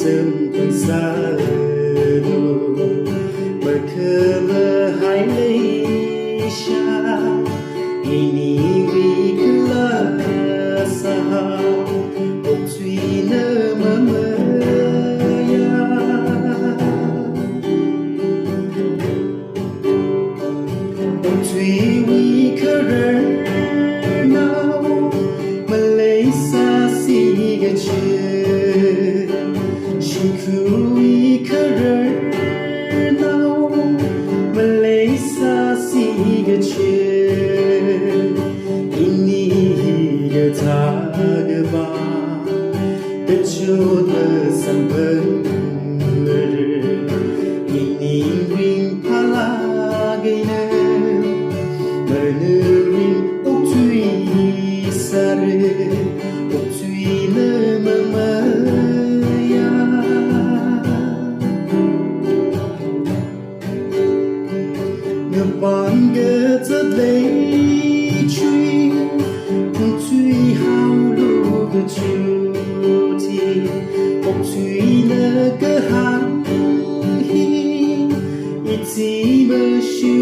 sớm từng xa đồ bờ khờ bờ hai lấy xa ini vì cứ là xa một suy nơ mơ mơ ya một suy vì cứ nào mà lấy xa xì cái chuyện chỉ cứ cứ nào mà lấy xa xì cái chuyện ini cái ta cái ba cái chỗ ta sampan ini ring pala cái nè menerim otui sare otui le mama ya ngapon ge ta lấy truy otui hao lu ge chu ti otui le ge han hi iti ba shu